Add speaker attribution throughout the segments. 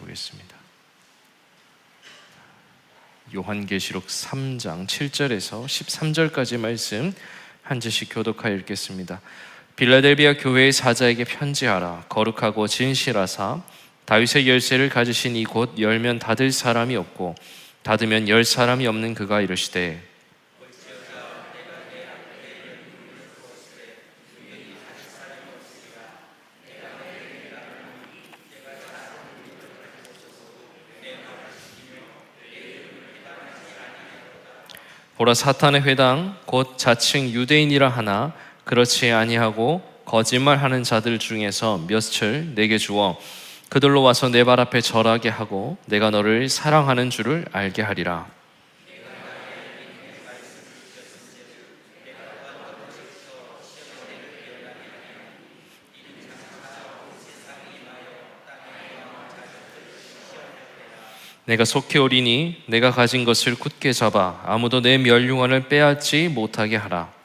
Speaker 1: 보겠습니다. 요한계시록 3장 7절에서 13절까지 말씀 한 절씩 교독하여 읽겠습니다. 빌라델비아 교회의 사자에게 편지하라. 거룩하고 진실하사 다윗의 열쇠를 가지신 이곳 열면 닫을 사람이 없고 닫으면 열 사람이 없는 그가 이르시되 보라, 사탄의 회당 곧 자칭 유대인이라 하나 그렇지 아니하고 거짓말하는 자들 중에서 몇을 내게 주어 그들로 와서 내 발 앞에 절하게 하고 내가 너를 사랑하는 줄을 알게 하리라. 내가 속히 오리니 내가 가진 것을 굳게 잡아 아무도 내 멸류관을 빼앗지 못하게 하라.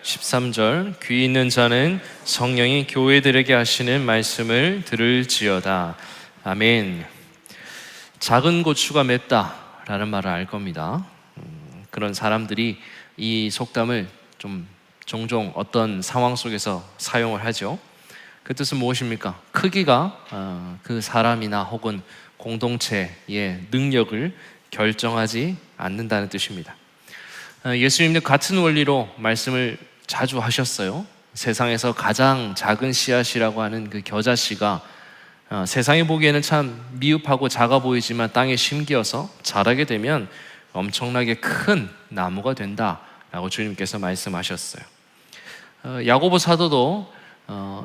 Speaker 1: (13절) 귀 있는 자는 성령이 교회들에게 하시는 말씀을 들을지어다. 아멘. 작은 고추가 맵다라는 말을 알 겁니다. 그런 사람들이 이 속담을 좀 종종 어떤 상황 속에서 사용을 하죠. 그 뜻은 무엇입니까? 크기가 그 사람이나 혹은 공동체의 능력을 결정하지 않는다는 뜻입니다. 예수님도 같은 원리로 말씀을 자주 하셨어요. 세상에서 가장 작은 씨앗이라고 하는 그 겨자씨가 세상에 보기에는 참 미흡하고 작아 보이지만 땅에 심기어서 자라게 되면 엄청나게 큰 나무가 된다라고 주님께서 말씀하셨어요. 야고보 사도도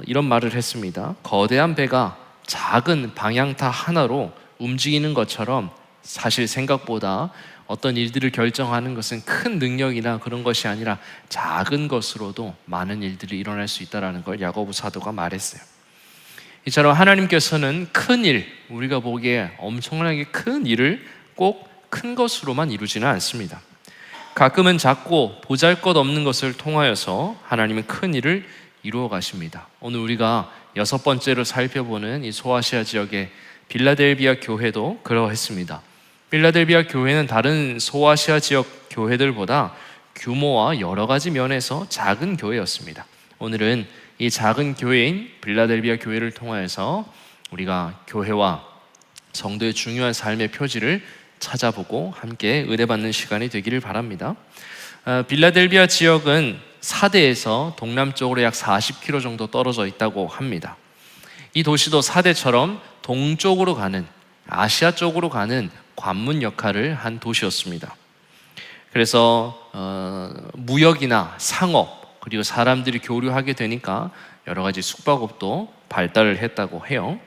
Speaker 1: 이런 말을 했습니다. 거대한 배가 작은 방향타 하나로 움직이는 것처럼 사실 생각보다 어떤 일들을 결정하는 것은 큰 능력이나 그런 것이 아니라 작은 것으로도 많은 일들이 일어날 수 있다는 걸 야고보 사도가 말했어요. 이처럼 하나님께서는 큰 일, 우리가 보기에 엄청나게 큰 일을 꼭 큰 것으로만 이루지는 않습니다. 가끔은 작고 보잘것없는 것을 통하여서 하나님은 큰 일을 이루어 가십니다. 오늘 우리가 6번째로 살펴보는 이 소아시아 지역의 빌라델비아 교회도 그러했습니다. 빌라델비아 교회는 다른 소아시아 지역 교회들보다 규모와 여러 가지 면에서 작은 교회였습니다. 오늘은 이 작은 교회인 빌라델비아 교회를 통하여서 우리가 교회와 성도의 중요한 삶의 표지를 찾아보고 함께 의뢰받는 시간이 되기를 바랍니다. 빌라델비아 지역은 사대에서 동남쪽으로 약 40km 정도 떨어져 있다고 합니다. 이 도시도 사대처럼 동쪽으로 가는, 아시아 쪽으로 가는 관문 역할을 한 도시였습니다. 그래서 무역이나 상업 그리고 사람들이 교류하게 되니까 여러 가지 숙박업도 발달을 했다고 해요.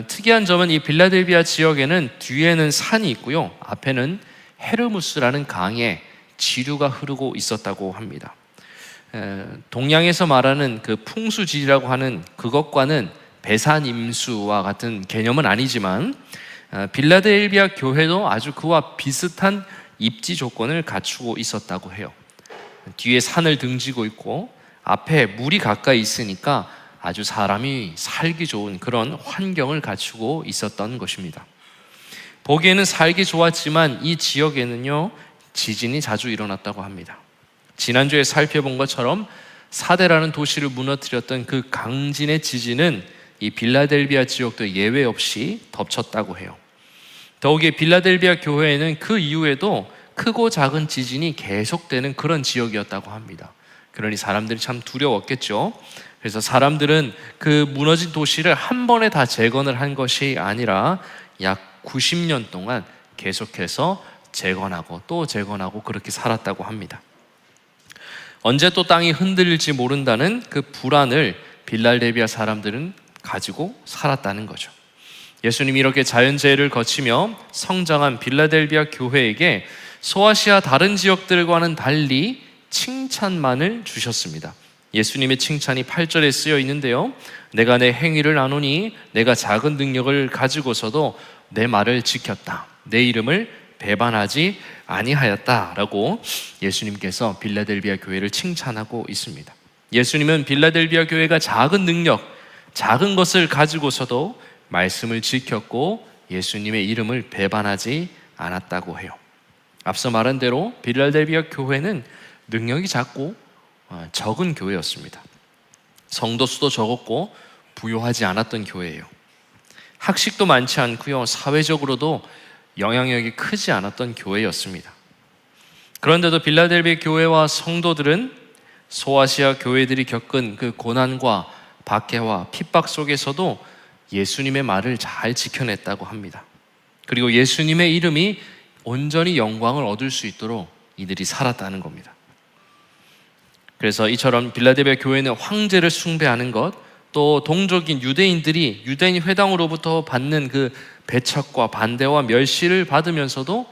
Speaker 1: 특이한 점은 이 빌라델비아 지역에는 뒤에는 산이 있고요, 앞에는 헤르무스라는 강에 지류가 흐르고 있었다고 합니다. 동양에서 말하는 그 풍수지리라고 하는 그것과는 배산임수와 같은 개념은 아니지만 빌라델비아 교회도 아주 그와 비슷한 입지 조건을 갖추고 있었다고 해요. 뒤에 산을 등지고 있고 앞에 물이 가까이 있으니까 아주 사람이 살기 좋은 그런 환경을 갖추고 있었던 것입니다. 보기에는 살기 좋았지만 이 지역에는요, 지진이 자주 일어났다고 합니다. 지난주에 살펴본 것처럼 사대라는 도시를 무너뜨렸던 그 강진의 지진은 이 빌라델비아 지역도 예외 없이 덮쳤다고 해요. 더욱이 빌라델비아 교회에는 그 이후에도 크고 작은 지진이 계속되는 그런 지역이었다고 합니다. 그러니 사람들이 참 두려웠겠죠. 그래서 사람들은 그 무너진 도시를 한 번에 다 재건을 한 것이 아니라 약 90년 동안 계속해서 재건하고 또 재건하고 그렇게 살았다고 합니다. 언제 또 땅이 흔들릴지 모른다는 그 불안을 빌라델비아 사람들은 가지고 살았다는 거죠. 예수님이 이렇게 자연재해를 거치며 성장한 빌라델비아 교회에게 소아시아 다른 지역들과는 달리 칭찬만을 주셨습니다. 예수님의 칭찬이 8절에 쓰여 있는데요. 내가 내 행위를 나누니 내가 작은 능력을 가지고서도 내 말을 지켰다. 내 이름을 배반하지 아니하였다 라고 예수님께서 빌라델비아 교회를 칭찬하고 있습니다. 예수님은 빌라델비아 교회가 작은 능력, 작은 것을 가지고서도 말씀을 지켰고 예수님의 이름을 배반하지 않았다고 해요. 앞서 말한 대로 빌라델비아 교회는 능력이 작고 적은 교회였습니다. 성도 수도 적었고 부유하지 않았던 교회예요. 학식도 많지 않고요. 사회적으로도 영향력이 크지 않았던 교회였습니다. 그런데도 빌라델비아 교회와 성도들은 소아시아 교회들이 겪은 그 고난과 박해와 핍박 속에서도 예수님의 말을 잘 지켜냈다고 합니다. 그리고 예수님의 이름이 온전히 영광을 얻을 수 있도록 이들이 살았다는 겁니다. 그래서 이처럼 빌라델비아 교회는 황제를 숭배하는 것, 또 동족인 유대인들이 유대인 회당으로부터 받는 그 배척과 반대와 멸시를 받으면서도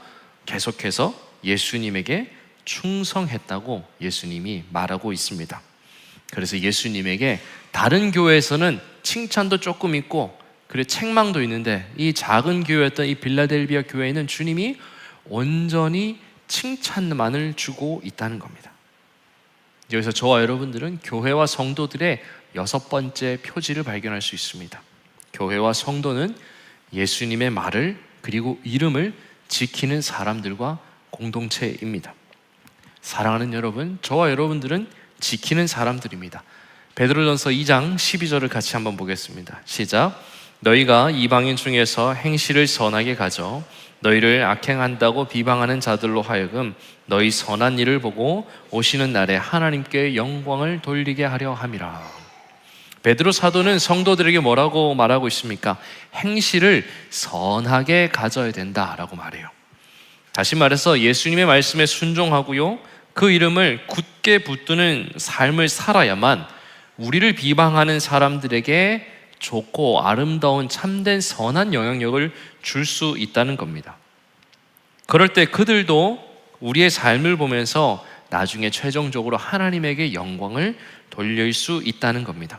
Speaker 1: 계속해서 예수님에게 충성했다고 예수님이 말하고 있습니다. 그래서 예수님에게 다른 교회에서는 칭찬도 조금 있고 그리고 책망도 있는데 이 작은 교회였던 이 빌라델비아 교회는 주님이 온전히 칭찬만을 주고 있다는 겁니다. 여기서 저와 여러분들은 교회와 성도들의 6번째 표지를 발견할 수 있습니다. 교회와 성도는 예수님의 말을 그리고 이름을 지키는 사람들과 공동체입니다. 사랑하는 여러분, 저와 여러분들은 지키는 사람들입니다. 베드로전서 2장 12절을 같이 한번 보겠습니다. 시작. 너희가 이방인 중에서 행실을 선하게 가져 너희를 악행한다고 비방하는 자들로 하여금 너희 선한 일을 보고 오시는 날에 하나님께 영광을 돌리게 하려 함이라. 베드로 사도는 성도들에게 뭐라고 말하고 있습니까? 행실을 선하게 가져야 된다라고 말해요. 다시 말해서 예수님의 말씀에 순종하고요, 그 이름을 굳게 붙드는 삶을 살아야만 우리를 비방하는 사람들에게 좋고 아름다운 참된 선한 영향력을 줄 수 있다는 겁니다. 그럴 때 그들도 우리의 삶을 보면서 나중에 최종적으로 하나님에게 영광을 돌릴 수 있다는 겁니다.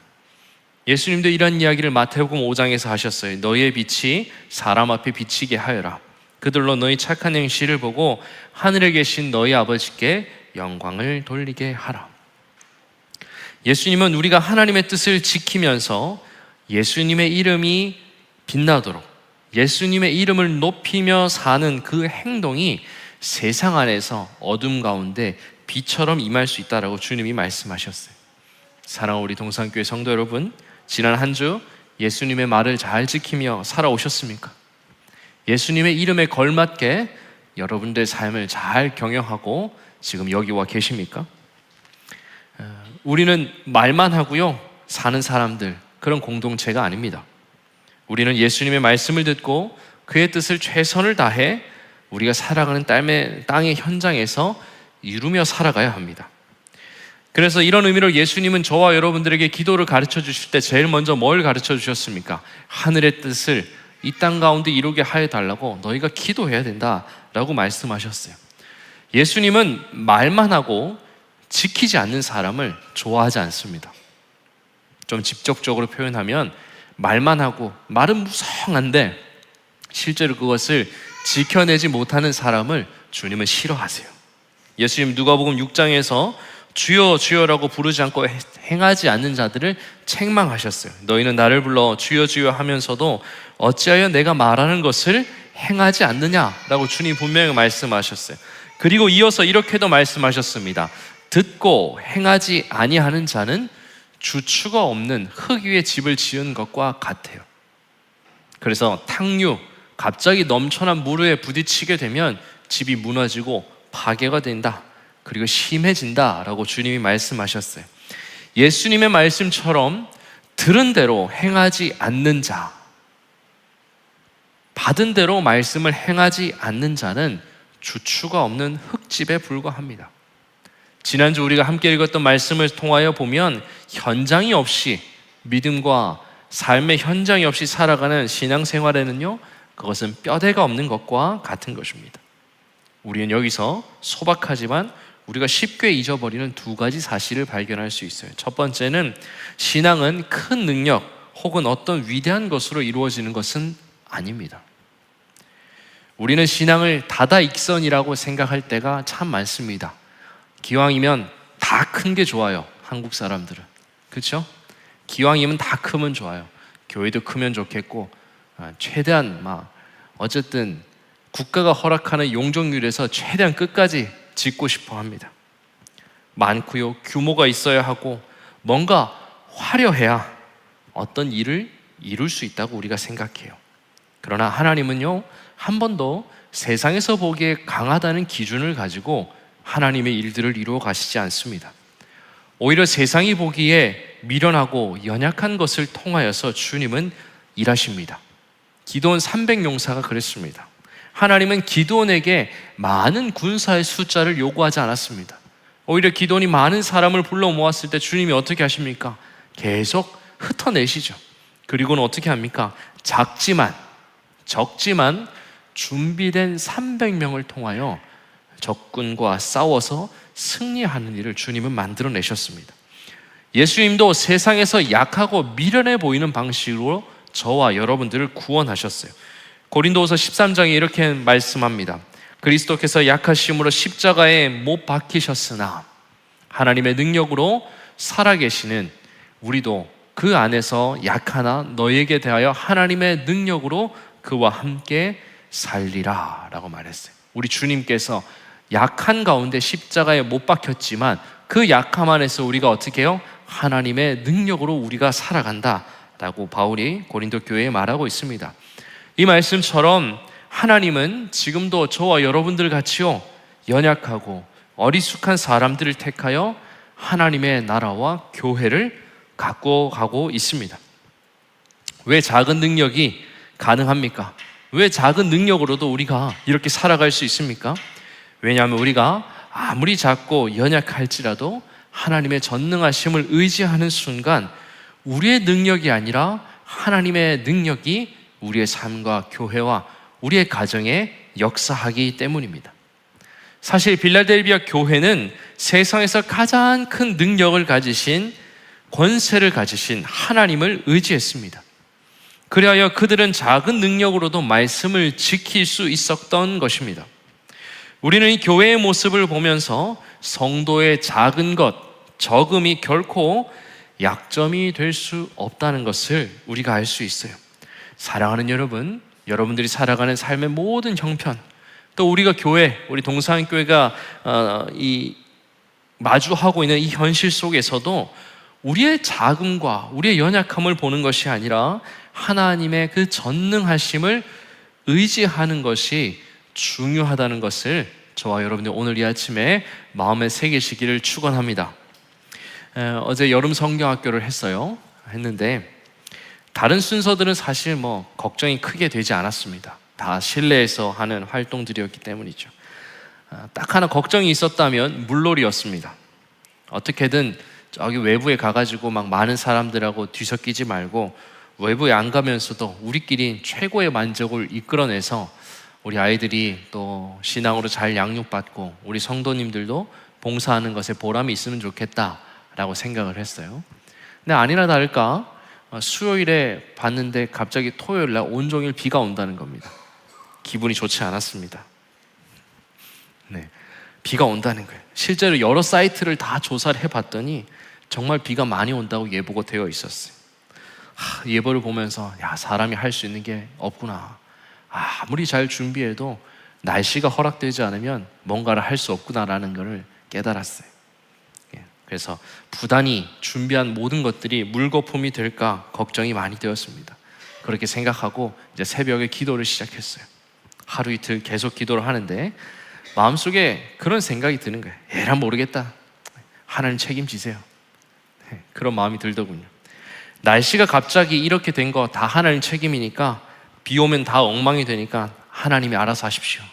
Speaker 1: 예수님도 이런 이야기를 마태복음 5장에서 하셨어요. 너희의 빛이 사람 앞에 비치게 하여라. 그들로 너희 착한 행실을 보고 하늘에 계신 너희 아버지께 영광을 돌리게 하라. 예수님은 우리가 하나님의 뜻을 지키면서 예수님의 이름이 빛나도록 예수님의 이름을 높이며 사는 그 행동이 세상 안에서 어둠 가운데 빛처럼 임할 수 있다라고 주님이 말씀하셨어요. 사랑하는 우리 동산교회 성도 여러분, 지난 한 주 예수님의 말을 잘 지키며 살아오셨습니까? 예수님의 이름에 걸맞게 여러분들의 삶을 잘 경영하고 지금 여기 와 계십니까? 우리는 말만 하고요 사는 사람들, 그런 공동체가 아닙니다. 우리는 예수님의 말씀을 듣고 그의 뜻을 최선을 다해 우리가 살아가는 땅의 현장에서 이루며 살아가야 합니다. 그래서 이런 의미로 예수님은 저와 여러분들에게 기도를 가르쳐 주실 때 제일 먼저 뭘 가르쳐 주셨습니까? 하늘의 뜻을 이 땅 가운데 이루게 하여 달라고 너희가 기도해야 된다라고 말씀하셨어요. 예수님은 말만 하고 지키지 않는 사람을 좋아하지 않습니다. 좀 직접적으로 표현하면 말만 하고 말은 무성한데 실제로 그것을 지켜내지 못하는 사람을 주님은 싫어하세요. 예수님 누가복음 6장에서 주여 주여라고 부르지 않고 행하지 않는 자들을 책망하셨어요. 너희는 나를 불러 주여 주여 하면서도 어찌하여 내가 말하는 것을 행하지 않느냐라고 주님 분명히 말씀하셨어요. 그리고 이어서 이렇게도 말씀하셨습니다. 듣고 행하지 아니하는 자는 주추가 없는 흙 위에 집을 지은 것과 같아요. 그래서 탕류, 갑자기 넘쳐난 물 위에 부딪히게 되면 집이 무너지고 파괴가 된다, 그리고 심해진다라고 주님이 말씀하셨어요. 예수님의 말씀처럼 들은 대로 행하지 않는 자, 받은 대로 말씀을 행하지 않는 자는 주추가 없는 흙집에 불과합니다. 지난주 우리가 함께 읽었던 말씀을 통하여 보면 현장이 없이, 믿음과 삶의 현장이 없이 살아가는 신앙생활에는요, 그것은 뼈대가 없는 것과 같은 것입니다. 우리는 여기서 소박하지만 우리가 쉽게 잊어버리는 두 가지 사실을 발견할 수 있어요. 첫 번째는 신앙은 큰 능력 혹은 어떤 위대한 것으로 이루어지는 것은 아닙니다. 우리는 신앙을 다다익선이라고 생각할 때가 참 많습니다. 기왕이면 다 큰 게 좋아요. 한국 사람들은. 그렇죠? 기왕이면 다 크면 좋아요. 교회도 크면 좋겠고 최대한 어쨌든 국가가 허락하는 용적률에서 최대한 끝까지 짓고 싶어 합니다. 많고요, 규모가 있어야 하고 뭔가 화려해야 어떤 일을 이룰 수 있다고 우리가 생각해요. 그러나 하나님은요, 한 번도 세상에서 보기에 강하다는 기준을 가지고 하나님의 일들을 이루어 가시지 않습니다. 오히려 세상이 보기에 미련하고 연약한 것을 통하여서 주님은 일하십니다. 기드온 300용사가 그랬습니다. 하나님은 기드온에게 많은 군사의 숫자를 요구하지 않았습니다. 오히려 기드온이 많은 사람을 불러 모았을 때 주님이 어떻게 하십니까? 계속 흩어내시죠. 그리고는 어떻게 합니까? 적지만 준비된 300명을 통하여 적군과 싸워서 승리하는 일을 주님은 만들어내셨습니다. 예수님도 세상에서 약하고 미련해 보이는 방식으로 저와 여러분들을 구원하셨어요. 고린도후서 13장에 이렇게 말씀합니다. 그리스도께서 약하심으로 십자가에 못 박히셨으나 하나님의 능력으로 살아계시는 우리도 그 안에서 약하나 너희에게 대하여 하나님의 능력으로 그와 함께 살리라 라고 말했어요. 우리 주님께서 약한 가운데 십자가에 못 박혔지만 그 약함 안에서 우리가 어떻게 해요? 하나님의 능력으로 우리가 살아간다 라고 바울이 고린도 교회에 말하고 있습니다. 이 말씀처럼 하나님은 지금도 저와 여러분들 같이요, 연약하고 어리숙한 사람들을 택하여 하나님의 나라와 교회를 갖고 가고 있습니다. 왜 작은 능력이 가능합니까? 왜 작은 능력으로도 우리가 이렇게 살아갈 수 있습니까? 왜냐하면 우리가 아무리 작고 연약할지라도 하나님의 전능하심을 의지하는 순간 우리의 능력이 아니라 하나님의 능력이 우리의 삶과 교회와 우리의 가정에 역사하기 때문입니다. 사실 빌라델비아 교회는 세상에서 가장 큰 능력을 가지신, 권세를 가지신 하나님을 의지했습니다. 그리하여 그들은 작은 능력으로도 말씀을 지킬 수 있었던 것입니다. 우리는 이 교회의 모습을 보면서 성도의 작은 것, 적음이 결코 약점이 될 수 없다는 것을 우리가 알 수 있어요. 사랑하는 여러분, 여러분들이 살아가는 삶의 모든 형편, 또 우리가 교회, 우리 동산교회가 마주하고 있는 이 현실 속에서도 우리의 작음과 우리의 연약함을 보는 것이 아니라 하나님의 그 전능하심을 의지하는 것이 중요하다는 것을 저와 여러분들 오늘 이 아침에 마음에 새기시기를 축원합니다. 어제 여름 성경학교를 했는데 다른 순서들은 사실 걱정이 크게 되지 않았습니다. 다 실내에서 하는 활동들이었기 때문이죠. 딱 하나 걱정이 있었다면 물놀이였습니다. 어떻게든 저기 외부에 가가지고 많은 사람들하고 뒤섞이지 말고 외부에 안 가면서도 우리끼리 최고의 만족을 이끌어내서 우리 아이들이 또 신앙으로 잘 양육받고 우리 성도님들도 봉사하는 것에 보람이 있으면 좋겠다라고 생각을 했어요. 근데 아니나 다를까 수요일에 봤는데 갑자기 토요일날 온종일 비가 온다는 겁니다. 기분이 좋지 않았습니다. 비가 온다는 거예요. 실제로 여러 사이트를 다 조사를 해봤더니 정말 비가 많이 온다고 예보가 되어 있었어요. 예보를 보면서 사람이 할 수 있는 게 없구나. 아무리 잘 준비해도 날씨가 허락되지 않으면 뭔가를 할 수 없구나라는 것을 깨달았어요. 그래서 부단히 준비한 모든 것들이 물거품이 될까 걱정이 많이 되었습니다. 그렇게 생각하고 이제 새벽에 기도를 시작했어요. 하루 이틀 계속 기도를 하는데 마음속에 그런 생각이 드는 거예요. 에라 모르겠다. 하나님 책임지세요. 그런 마음이 들더군요. 날씨가 갑자기 이렇게 된 거 다 하나님 책임이니까 비 오면 다 엉망이 되니까 하나님이 알아서 하십시오.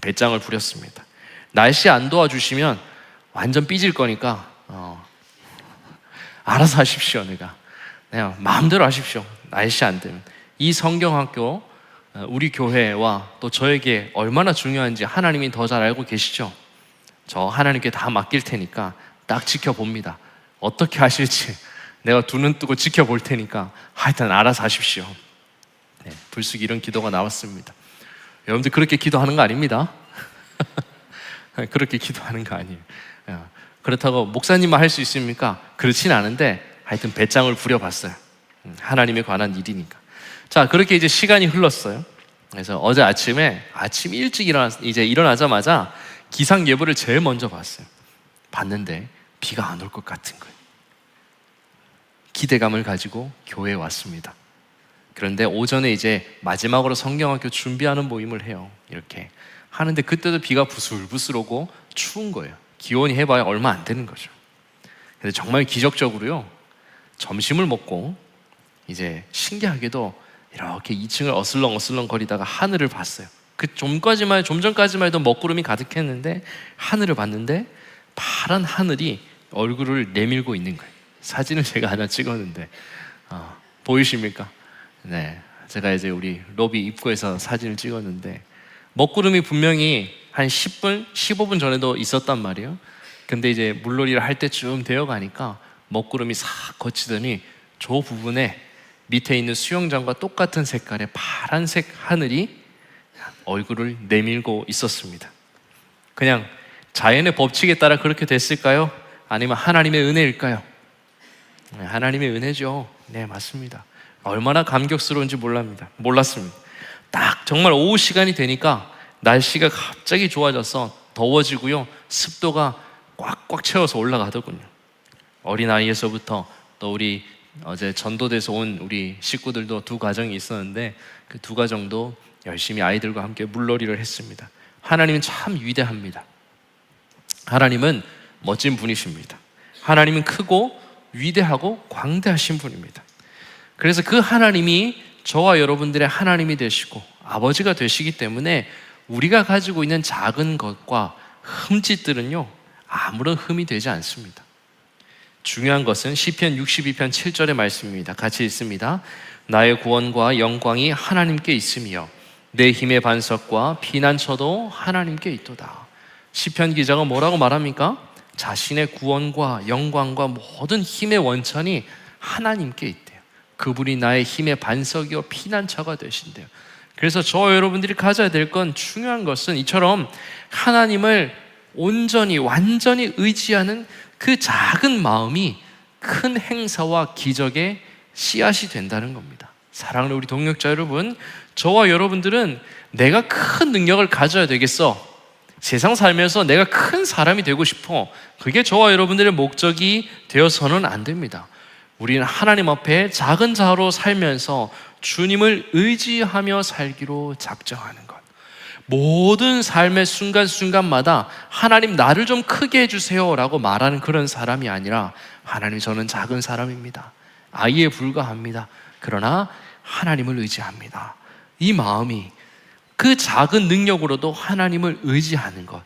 Speaker 1: 배짱을 부렸습니다. 날씨 안 도와주시면 완전 삐질 거니까 알아서 하십시오. 그냥 마음대로 하십시오. 날씨 안 되면. 이 성경학교 우리 교회와 또 저에게 얼마나 중요한지 하나님이 더 잘 알고 계시죠. 저 하나님께 다 맡길 테니까 딱 지켜봅니다. 어떻게 하실지 내가 두 눈 뜨고 지켜볼 테니까 하여튼 알아서 하십시오. 네, 불쑥 이런 기도가 나왔습니다. 여러분들 그렇게 기도하는 거 아닙니다. 그렇게 기도하는 거 아니에요. 그렇다고 목사님만 할 수 있습니까? 그렇진 않은데 하여튼 배짱을 부려봤어요. 하나님에 관한 일이니까. 자, 그렇게 이제 시간이 흘렀어요. 그래서 어제 아침에 아침 일찍 일어나자마자 기상 예보를 제일 먼저 봤어요. 봤는데 비가 안 올 것 같은 거예요. 기대감을 가지고 교회에 왔습니다. 그런데 오전에 이제 마지막으로 성경학교 준비하는 모임을 해요. 이렇게 하는데 그때도 비가 부슬부슬 오고 추운 거예요. 기온이 해봐야 얼마 안 되는 거죠. 근데 정말 기적적으로요, 점심을 먹고 이제 신기하게도 이렇게 2층을 어슬렁어슬렁 거리다가 하늘을 봤어요. 좀 전까지만 해도 먹구름이 가득했는데 하늘을 봤는데 파란 하늘이 얼굴을 내밀고 있는 거예요. 사진을 제가 하나 찍었는데 보이십니까? 네, 제가 이제 우리 로비 입구에서 사진을 찍었는데 먹구름이 분명히 한 10분, 15분 전에도 있었단 말이에요. 근데 이제 물놀이를 할 때쯤 되어 가니까 먹구름이 싹 거치더니 저 부분에 밑에 있는 수영장과 똑같은 색깔의 파란색 하늘이 얼굴을 내밀고 있었습니다. 그냥 자연의 법칙에 따라 그렇게 됐을까요? 아니면 하나님의 은혜일까요? 네, 하나님의 은혜죠. 네, 맞습니다. 얼마나 감격스러운지 몰랐습니다. 딱 정말 오후 시간이 되니까 날씨가 갑자기 좋아져서 더워지고요, 습도가 꽉꽉 채워서 올라가더군요. 어린아이에서부터 또 우리 어제 전도돼서 온 우리 식구들도 두 가정이 있었는데 그 두 가정도 열심히 아이들과 함께 물놀이를 했습니다. 하나님은 참 위대합니다. 하나님은 멋진 분이십니다. 하나님은 크고 위대하고 광대하신 분입니다. 그래서 그 하나님이 저와 여러분들의 하나님이 되시고 아버지가 되시기 때문에 우리가 가지고 있는 작은 것과 흠짓들은요, 아무런 흠이 되지 않습니다. 중요한 것은 시편 62편 7절의 말씀입니다. 같이 읽습니다. 나의 구원과 영광이 하나님께 있으며 내 힘의 반석과 피난처도 하나님께 있도다. 시편 기자가 뭐라고 말합니까? 자신의 구원과 영광과 모든 힘의 원천이 하나님께 있대요. 그분이 나의 힘의 반석이요 피난처가 되신대요. 그래서 저 여러분들이 가져야 될 건, 중요한 것은 이처럼 하나님을 온전히 완전히 의지하는 그 작은 마음이 큰 행사와 기적의 씨앗이 된다는 겁니다. 사랑하는 우리 동역자 여러분, 저와 여러분들은 내가 큰 능력을 가져야 되겠어, 세상 살면서 내가 큰 사람이 되고 싶어, 그게 저와 여러분들의 목적이 되어서는 안 됩니다. 우리는 하나님 앞에 작은 자로 살면서 주님을 의지하며 살기로 작정하는 것. 모든 삶의 순간순간마다 하나님 나를 좀 크게 해주세요 라고 말하는 그런 사람이 아니라, 하나님 저는 작은 사람입니다, 아이에 불과합니다, 그러나 하나님을 의지합니다, 이 마음이, 그 작은 능력으로도 하나님을 의지하는 것,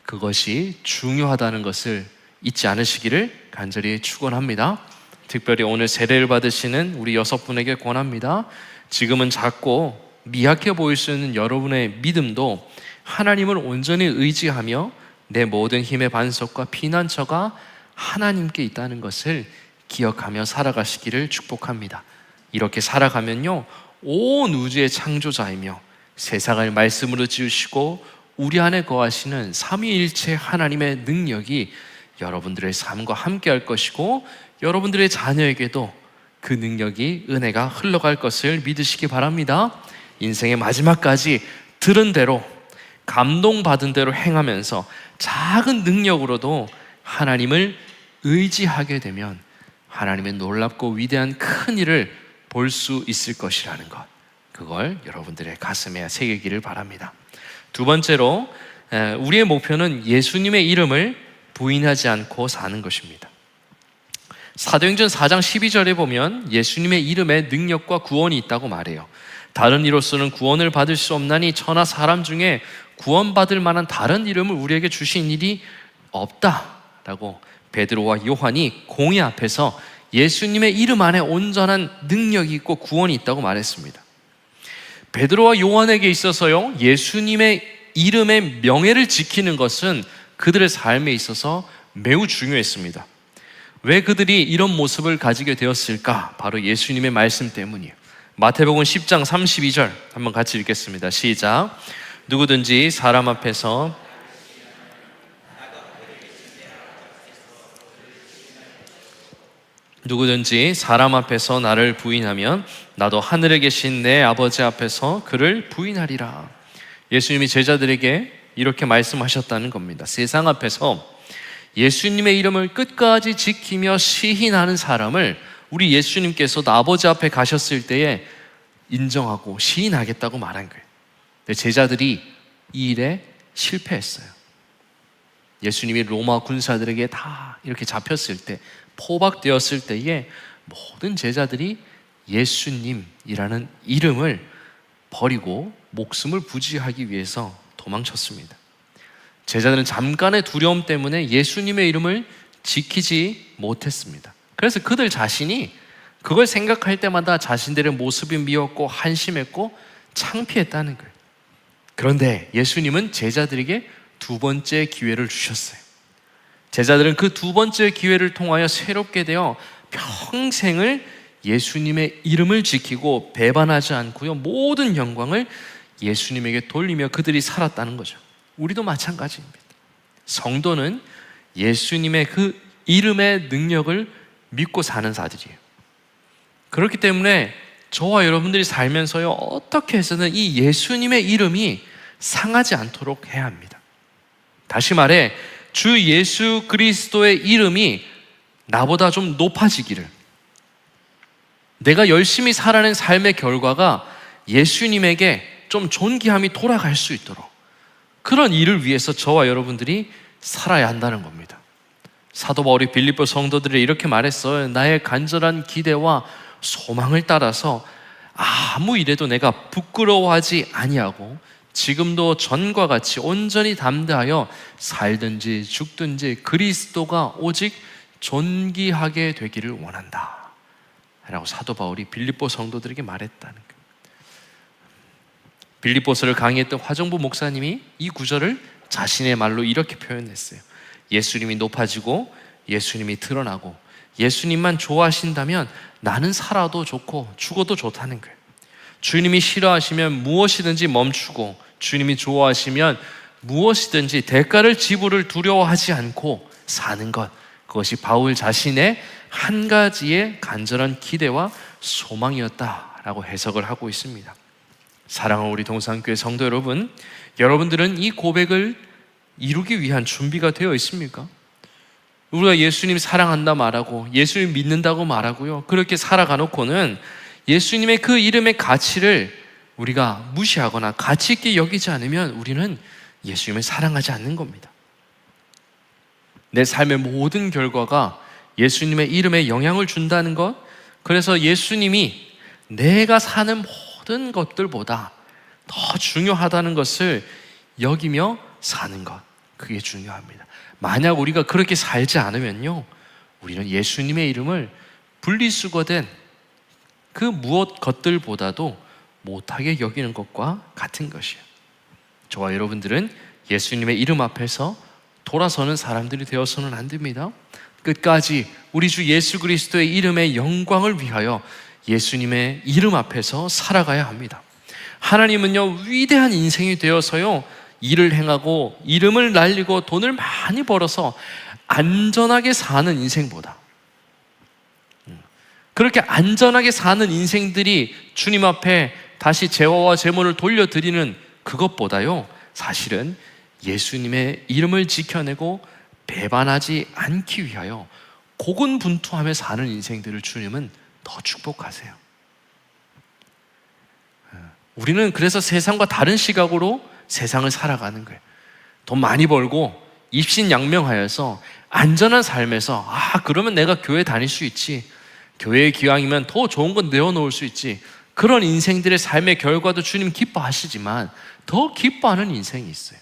Speaker 1: 그것이 중요하다는 것을 잊지 않으시기를 간절히 축원합니다. 특별히 오늘 세례를 받으시는 우리 6분에게 권합니다. 지금은 작고 미약해 보일 수 있는 여러분의 믿음도 하나님을 온전히 의지하며 내 모든 힘의 반석과 피난처가 하나님께 있다는 것을 기억하며 살아가시기를 축복합니다. 이렇게 살아가면요, 온 우주의 창조자이며 세상을 말씀으로 지으시고 우리 안에 거하시는 삼위일체 하나님의 능력이 여러분들의 삶과 함께 할 것이고, 여러분들의 자녀에게도 그 능력이, 은혜가 흘러갈 것을 믿으시기 바랍니다. 인생의 마지막까지 들은 대로, 감동받은 대로 행하면서 작은 능력으로도 하나님을 의지하게 되면 하나님의 놀랍고 위대한 큰 일을 볼 수 있을 것이라는 것, 그걸 여러분들의 가슴에 새기기를 바랍니다. 두 번째로, 우리의 목표는 예수님의 이름을 부인하지 않고 사는 것입니다. 사도행전 4장 12절에 보면 예수님의 이름에 능력과 구원이 있다고 말해요. 다른 이로서는 구원을 받을 수 없나니 천하 사람 중에 구원받을 만한 다른 이름을 우리에게 주신 일이 없다라고 베드로와 요한이 공의 앞에서 예수님의 이름 안에 온전한 능력이 있고 구원이 있다고 말했습니다. 베드로와 요한에게 있어서요, 예수님의 이름의 명예를 지키는 것은 그들의 삶에 있어서 매우 중요했습니다. 왜 그들이 이런 모습을 가지게 되었을까? 바로 예수님의 말씀 때문이에요. 마태복음 10장 32절 한번 같이 읽겠습니다. 시작. 누구든지 사람 앞에서 나를 부인하면 나도 하늘에 계신 내 아버지 앞에서 그를 부인하리라. 예수님이 제자들에게 이렇게 말씀하셨다는 겁니다. 세상 앞에서 예수님의 이름을 끝까지 지키며 시인하는 사람을 우리 예수님께서도 아버지 앞에 가셨을 때에 인정하고 시인하겠다고 말한 거예요. 근데 제자들이 이 일에 실패했어요. 예수님이 로마 군사들에게 다 이렇게 잡혔을 때, 포박되었을 때에 모든 제자들이 예수님이라는 이름을 버리고 목숨을 부지하기 위해서 도망쳤습니다. 제자들은 잠깐의 두려움 때문에 예수님의 이름을 지키지 못했습니다. 그래서 그들 자신이 그걸 생각할 때마다 자신들의 모습이 미웠고 한심했고 창피했다는 거예요. 그런데 예수님은 제자들에게 두 번째 기회를 주셨어요. 제자들은 그 두 번째 기회를 통하여 새롭게 되어 평생을 예수님의 이름을 지키고 배반하지 않고요, 모든 영광을 예수님에게 돌리며 그들이 살았다는 거죠. 우리도 마찬가지입니다. 성도는 예수님의 그 이름의 능력을 믿고 사는 자들이에요. 그렇기 때문에 저와 여러분들이 살면서요, 어떻게 해서는 이 예수님의 이름이 상하지 않도록 해야 합니다. 다시 말해, 주 예수 그리스도의 이름이 나보다 좀 높아지기를, 내가 열심히 살아낸 삶의 결과가 예수님에게 좀 존귀함이 돌아갈 수 있도록, 그런 일을 위해서 저와 여러분들이 살아야 한다는 겁니다. 사도 바울이 빌립보 성도들에게 이렇게 말했어요. 나의 간절한 기대와 소망을 따라서 아무 일에도 내가 부끄러워하지 아니하고 지금도 전과 같이 온전히 담대하여 살든지 죽든지 그리스도가 오직 존귀하게 되기를 원한다 라고 사도 바울이 빌립보 성도들에게 말했다는 거예요. 빌립보서를 강의했던 화정부 목사님이 이 구절을 자신의 말로 이렇게 표현했어요. 예수님이 높아지고 예수님이 드러나고 예수님만 좋아하신다면 나는 살아도 좋고 죽어도 좋다는 거예요. 주님이 싫어하시면 무엇이든지 멈추고 주님이 좋아하시면 무엇이든지 대가를 지불을 두려워하지 않고 사는 것, 그것이 바울 자신의 한 가지의 간절한 기대와 소망이었다라고 해석을 하고 있습니다. 사랑하는 우리 동산교회 성도 여러분, 여러분들은 이 고백을 이루기 위한 준비가 되어 있습니까? 우리가 예수님 사랑한다 말하고 예수님 믿는다고 말하고요, 그렇게 살아가놓고는 예수님의 그 이름의 가치를 우리가 무시하거나 가치 있게 여기지 않으면 우리는 예수님을 사랑하지 않는 겁니다. 내 삶의 모든 결과가 예수님의 이름에 영향을 준다는 것, 그래서 예수님이 내가 사는 모든 것들보다 더 중요하다는 것을 여기며 사는 것, 그게 중요합니다. 만약 우리가 그렇게 살지 않으면요, 우리는 예수님의 이름을 분리수거된 그 무엇 것들보다도 못하게 여기는 것과 같은 것이에요. 저와 여러분들은 예수님의 이름 앞에서 돌아서는 사람들이 되어서는 안 됩니다. 끝까지 우리 주 예수 그리스도의 이름의 영광을 위하여 예수님의 이름 앞에서 살아가야 합니다. 하나님은요, 위대한 인생이 되어서요, 일을 행하고 이름을 날리고 돈을 많이 벌어서 안전하게 사는 인생보다, 그렇게 안전하게 사는 인생들이 주님 앞에 다시 제화와 제물을 돌려드리는 그것보다요, 사실은 예수님의 이름을 지켜내고 배반하지 않기 위하여 고군분투하며 사는 인생들을 주님은 더 축복하세요. 우리는 그래서 세상과 다른 시각으로 세상을 살아가는 거예요. 돈 많이 벌고 입신양명하여서 안전한 삶에서, 그러면 내가 교회 다닐 수 있지, 교회의 기왕이면 더 좋은 건 내어놓을 수 있지, 그런 인생들의 삶의 결과도 주님 기뻐하시지만 더 기뻐하는 인생이 있어요.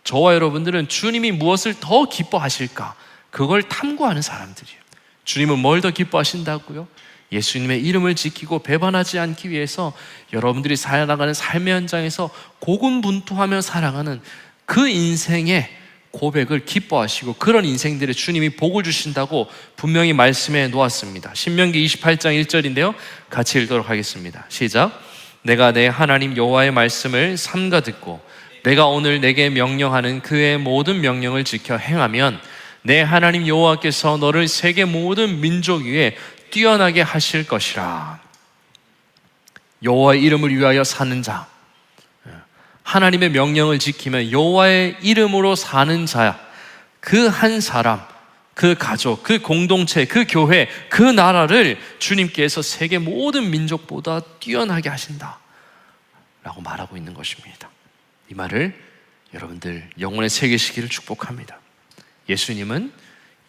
Speaker 1: 저와 여러분들은 주님이 무엇을 더 기뻐하실까, 그걸 탐구하는 사람들이에요. 주님은 뭘 더 기뻐하신다고요? 예수님의 이름을 지키고 배반하지 않기 위해서 여러분들이 살아가는 삶의 현장에서 고군분투하며 살아가는 그 인생의 고백을 기뻐하시고 그런 인생들의 주님이 복을 주신다고 분명히 말씀해 놓았습니다. 신명기 28장 1절인데요, 같이 읽도록 하겠습니다. 시작. 내가 내 하나님 여호와의 말씀을 삼가 듣고 내가 오늘 내게 명령하는 그의 모든 명령을 지켜 행하면 내 하나님 여호와께서 너를 세계 모든 민족 위에 뛰어나게 하실 것이라. 여호와의 이름을 위하여 사는 자, 하나님의 명령을 지키면 여호와의 이름으로 사는 자, 그 한 사람, 그 가족, 그 공동체, 그 교회, 그 나라를 주님께서 세계 모든 민족보다 뛰어나게 하신다 라고 말하고 있는 것입니다. 이 말을 여러분들 영혼에 새기시기를 축복합니다. 예수님은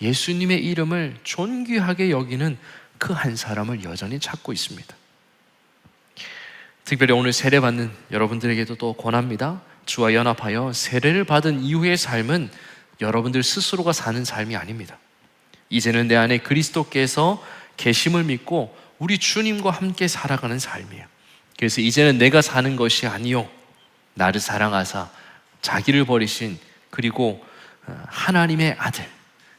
Speaker 1: 예수님의 이름을 존귀하게 여기는 그 한 사람을 여전히 찾고 있습니다. 특별히 오늘 세례받는 여러분들에게도 또 권합니다. 주와 연합하여 세례를 받은 이후의 삶은 여러분들 스스로가 사는 삶이 아닙니다. 이제는 내 안에 그리스도께서 계심을 믿고 우리 주님과 함께 살아가는 삶이에요. 그래서 이제는 내가 사는 것이 아니요, 나를 사랑하사 자기를 버리신 그리고 하나님의 아들,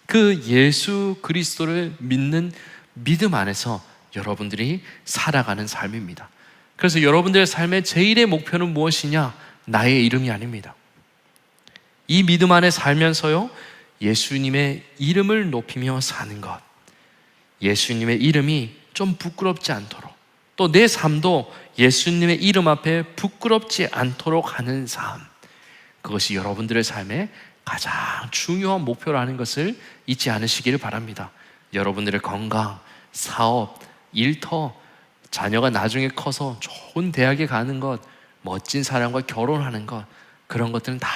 Speaker 1: 그 예수 그리스도를 믿는 믿음 안에서 여러분들이 살아가는 삶입니다. 그래서 여러분들의 삶의 제일의 목표는 무엇이냐? 나의 이름이 아닙니다. 이 믿음 안에 살면서요, 예수님의 이름을 높이며 사는 것, 예수님의 이름이 좀 부끄럽지 않도록, 또 내 삶도 예수님의 이름 앞에 부끄럽지 않도록 하는 삶, 그것이 여러분들의 삶의 가장 중요한 목표라는 것을 잊지 않으시기를 바랍니다. 여러분들의 건강, 사업, 일터, 자녀가 나중에 커서 좋은 대학에 가는 것, 멋진 사람과 결혼하는 것, 그런 것들은 다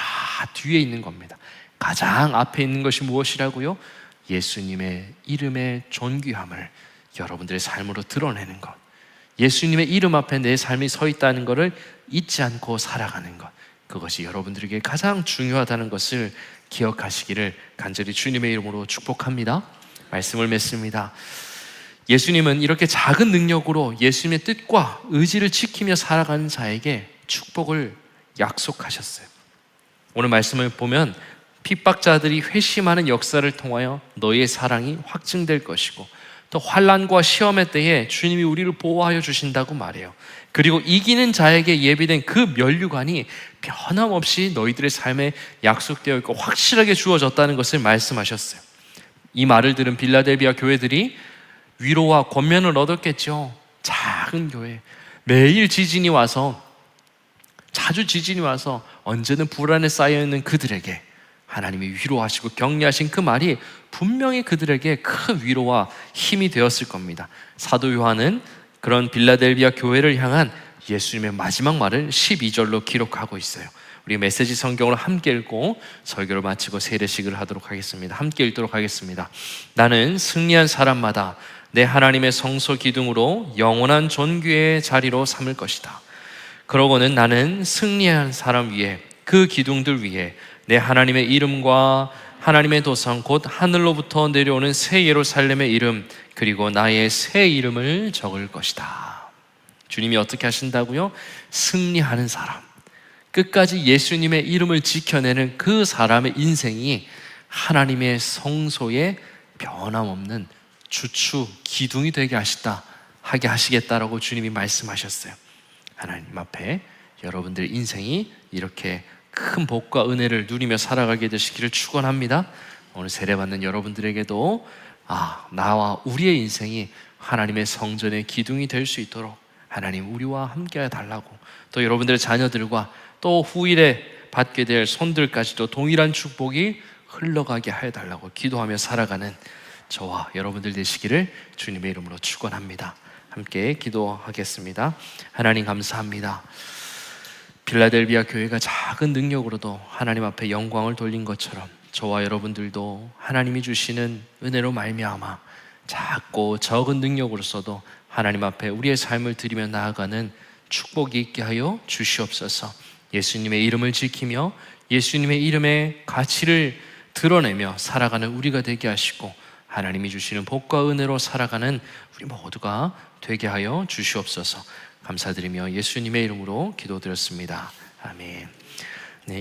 Speaker 1: 뒤에 있는 겁니다. 가장 앞에 있는 것이 무엇이라고요? 예수님의 이름의 존귀함을 여러분들의 삶으로 드러내는 것, 예수님의 이름 앞에 내 삶이 서 있다는 것을 잊지 않고 살아가는 것, 그것이 여러분들에게 가장 중요하다는 것을 기억하시기를 간절히 주님의 이름으로 축복합니다. 말씀을 맺습니다. 예수님은 이렇게 작은 능력으로 예수님의 뜻과 의지를 지키며 살아가는 자에게 축복을 약속하셨어요. 오늘 말씀을 보면 핍박자들이 회심하는 역사를 통하여 너희의 사랑이 확증될 것이고, 또 환난과 시험의 때에 주님이 우리를 보호하여 주신다고 말해요. 그리고 이기는 자에게 예비된 그 면류관이 변함없이 너희들의 삶에 약속되어 있고 확실하게 주어졌다는 것을 말씀하셨어요. 이 말을 들은 빌라델비아 교회들이 위로와 권면을 얻었겠죠. 작은 교회, 매일 지진이 와서, 자주 지진이 와서 언제든 불안에 쌓여있는 그들에게 하나님이 위로하시고 격려하신 그 말이 분명히 그들에게 큰 위로와 힘이 되었을 겁니다. 사도 요한은 그런 빌라델비아 교회를 향한 예수님의 마지막 말을 12절로 기록하고 있어요. 우리 메시지 성경으로 함께 읽고 설교를 마치고 세례식을 하도록 하겠습니다. 함께 읽도록 하겠습니다. 나는 승리한 사람마다 내 하나님의 성소 기둥으로 영원한 존귀의 자리로 삼을 것이다. 그러고는 나는 승리한 사람 위에, 그 기둥들 위에 내 하나님의 이름과 하나님의 도성 곧 하늘로부터 내려오는 새 예루살렘의 이름, 그리고 나의 새 이름을 적을 것이다. 주님이 어떻게 하신다고요? 승리하는 사람, 끝까지 예수님의 이름을 지켜내는 그 사람의 인생이 하나님의 성소에 변함없는 주추, 기둥이 되게 하게 하시겠다라고 주님이 말씀하셨어요. 하나님 앞에 여러분들 인생이 이렇게 큰 복과 은혜를 누리며 살아가게 되시기를 축원합니다. 오늘 세례받는 여러분들에게도 나와 우리의 인생이 하나님의 성전의 기둥이 될 수 있도록 하나님 우리와 함께 해달라고, 또 여러분들의 자녀들과 또 후일에 받게 될 손들까지도 동일한 축복이 흘러가게 해달라고 기도하며 살아가는 저와 여러분들 되시기를 주님의 이름으로 축원합니다. 함께 기도하겠습니다. 하나님 감사합니다. 빌라델비아 교회가 작은 능력으로도 하나님 앞에 영광을 돌린 것처럼 저와 여러분들도 하나님이 주시는 은혜로 말미암아 작고 적은 능력으로서도 하나님 앞에 우리의 삶을 드리며 나아가는 축복이 있게 하여 주시옵소서. 예수님의 이름을 지키며 예수님의 이름의 가치를 드러내며 살아가는 우리가 되게 하시고, 하나님이 주시는 복과 은혜로 살아가는 우리 모두가 되게 하여 주시옵소서. 감사드리며 예수님의 이름으로 기도드렸습니다. 아멘. 네,